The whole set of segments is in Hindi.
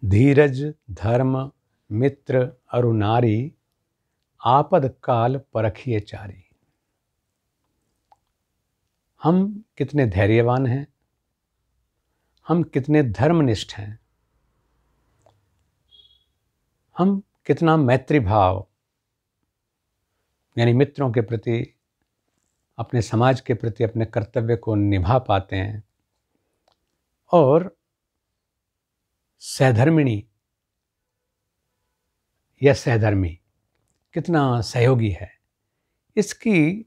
धीरज धर्म मित्र अरु नारी, आपद काल परखिए चारी। हम कितने धैर्यवान हैं, हम कितने धर्मनिष्ठ हैं, हम कितना मैत्री भाव यानी मित्रों के प्रति, अपने समाज के प्रति अपने कर्तव्य को निभा पाते हैं और सहधर्मिणी या सहधर्मी कितना सहयोगी है, इसकी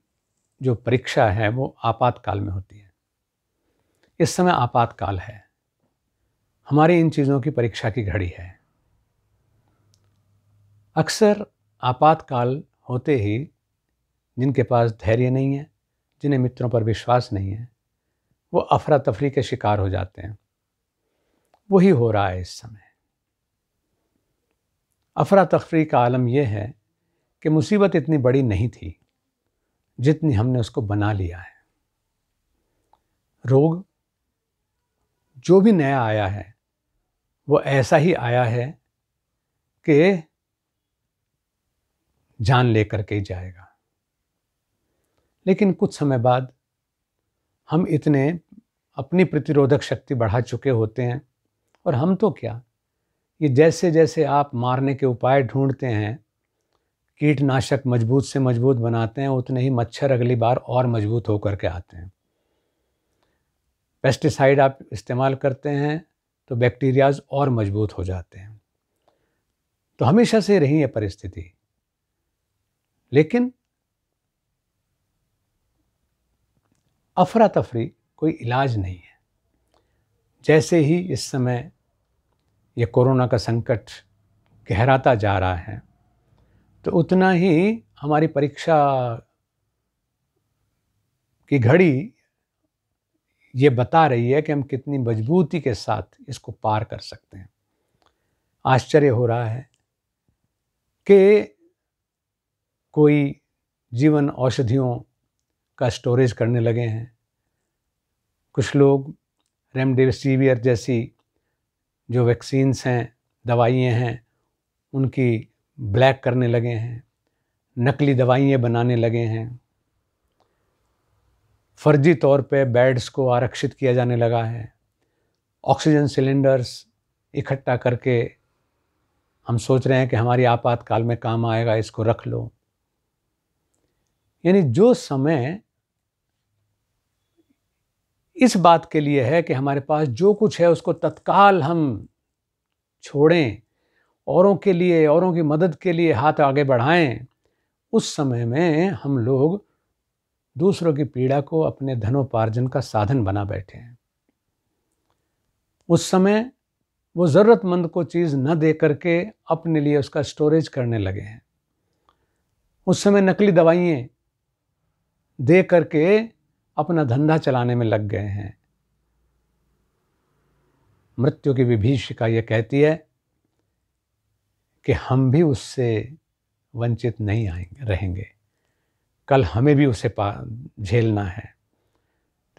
जो परीक्षा है वो आपातकाल में होती है। इस समय आपातकाल है, हमारी इन चीज़ों की परीक्षा की घड़ी है। अक्सर आपातकाल होते ही जिनके पास धैर्य नहीं है, जिन्हें मित्रों पर विश्वास नहीं है, वो अफरा तफरी के शिकार हो जाते हैं। वही हो रहा है इस समय। अफरा तफरी का आलम यह है कि मुसीबत इतनी बड़ी नहीं थी जितनी हमने उसको बना लिया है। रोग जो भी नया आया है वो ऐसा ही आया है कि जान लेकर के ही जाएगा। लेकिन कुछ समय बाद हम इतने अपनी प्रतिरोधक शक्ति बढ़ा चुके होते हैं, और हम तो क्या, ये जैसे जैसे आप मारने के उपाय ढूंढते हैं, कीटनाशक मजबूत से मजबूत बनाते हैं, उतने ही मच्छर अगली बार और मजबूत होकर के आते हैं। पेस्टिसाइड आप इस्तेमाल करते हैं तो बैक्टीरियाज और मजबूत हो जाते हैं। तो हमेशा से रही है परिस्थिति। लेकिन अफरा तफरी कोई इलाज नहीं है। जैसे ही इस समय ये कोरोना का संकट गहराता जा रहा है, तो उतना ही हमारी परीक्षा की घड़ी ये बता रही है कि हम कितनी मजबूती के साथ इसको पार कर सकते हैं। आश्चर्य हो रहा है कि कोई जीवन औषधियों का स्टोरेज करने लगे हैं, कुछ लोग रेमडेसिविर जैसी जो वैक्सीन्स हैं, दवाइयाँ हैं, उनकी ब्लैक करने लगे हैं, नकली दवाइयाँ बनाने लगे हैं, फर्जी तौर पे बेड्स को आरक्षित किया जाने लगा है, ऑक्सीजन सिलेंडर्स इकट्ठा करके हम सोच रहे हैं कि हमारी आपातकाल में काम आएगा, इसको रख लो। यानी जो समय इस बात के लिए है कि हमारे पास जो कुछ है उसको तत्काल हम छोड़ें, औरों के लिए, औरों की मदद के लिए हाथ आगे बढ़ाएं, उस समय में हम लोग दूसरों की पीड़ा को अपने धनोपार्जन का साधन बना बैठे हैं। उस समय वो ज़रूरतमंद को चीज़ न दे करके अपने लिए उसका स्टोरेज करने लगे हैं। उस समय नकली दवाइयाँ दे करके अपना धंधा चलाने में लग गए हैं। मृत्यु की विभीषिका ये कहती है कि हम भी उससे वंचित नहीं रहेंगे, कल हमें भी उसे झेलना है।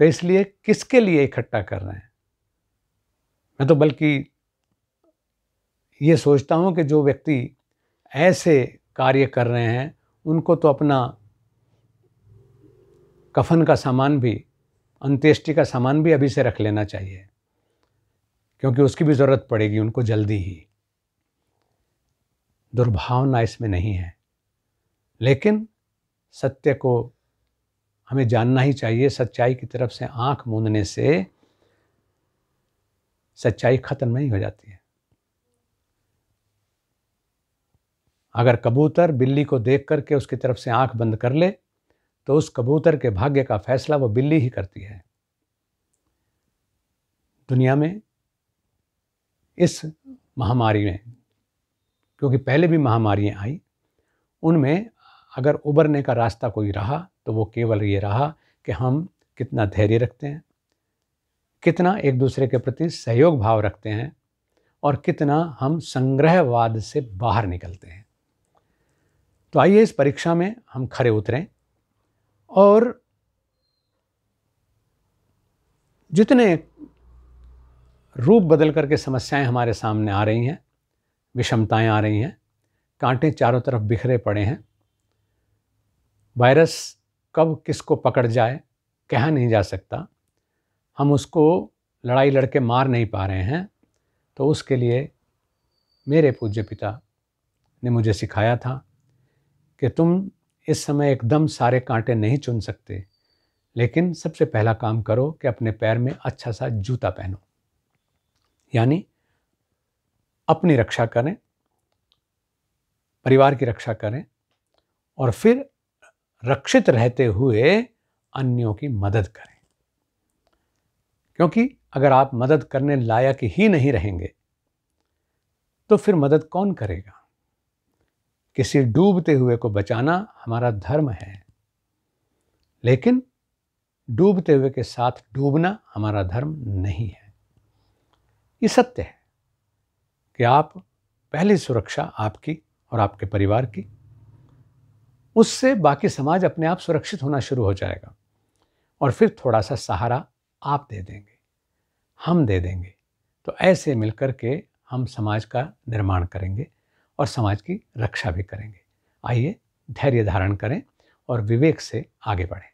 तो इसलिए किसके लिए इकट्ठा कर रहे हैं? मैं तो बल्कि ये सोचता हूँ कि जो व्यक्ति ऐसे कार्य कर रहे हैं उनको तो अपना कफन का सामान भी, अंत्येष्टि का सामान भी अभी से रख लेना चाहिए, क्योंकि उसकी भी ज़रूरत पड़ेगी उनको जल्दी ही। दुर्भावना इसमें नहीं है, लेकिन सत्य को हमें जानना ही चाहिए। सच्चाई की तरफ से आंख मूंदने से सच्चाई खत्म नहीं हो जाती है। अगर कबूतर बिल्ली को देख करके उसकी तरफ से आंख बंद कर ले तो उस कबूतर के भाग्य का फैसला वो बिल्ली ही करती है। दुनिया में इस महामारी में, क्योंकि पहले भी महामारियां आई, उनमें अगर उबरने का रास्ता कोई रहा तो वो केवल ये रहा कि हम कितना धैर्य रखते हैं, कितना एक दूसरे के प्रति सहयोग भाव रखते हैं, और कितना हम संग्रहवाद से बाहर निकलते हैं। तो आइए इस परीक्षा में हम खरे उतरें और जितने रूप बदल करके समस्याएं हमारे सामने आ रही हैं, विषमताएं आ रही हैं, कांटे चारों तरफ बिखरे पड़े हैं। वायरस कब किसको पकड़ जाए कहा नहीं जा सकता। हम उसको लड़ाई लड़के मार नहीं पा रहे हैं। तो उसके लिए मेरे पूज्य पिता ने मुझे सिखाया था कि तुम इस समय एकदम सारे कांटे नहीं चुन सकते, लेकिन सबसे पहला काम करो कि अपने पैर में अच्छा सा जूता पहनो, यानी अपनी रक्षा करें, परिवार की रक्षा करें और फिर रक्षित रहते हुए अन्यों की मदद करें। क्योंकि अगर आप मदद करने लायक ही नहीं रहेंगे तो फिर मदद कौन करेगा। किसी डूबते हुए को बचाना हमारा धर्म है, लेकिन डूबते हुए के साथ डूबना हमारा धर्म नहीं है। ये सत्य है कि आप पहली सुरक्षा आपकी और आपके परिवार की, उससे बाकी समाज अपने आप सुरक्षित होना शुरू हो जाएगा और फिर थोड़ा सा सहारा आप दे देंगे, हम दे देंगे। तो ऐसे मिलकर के हम समाज का निर्माण करेंगे और समाज की रक्षा भी करेंगे। आइए धैर्य धारण करें और विवेक से आगे बढ़ें।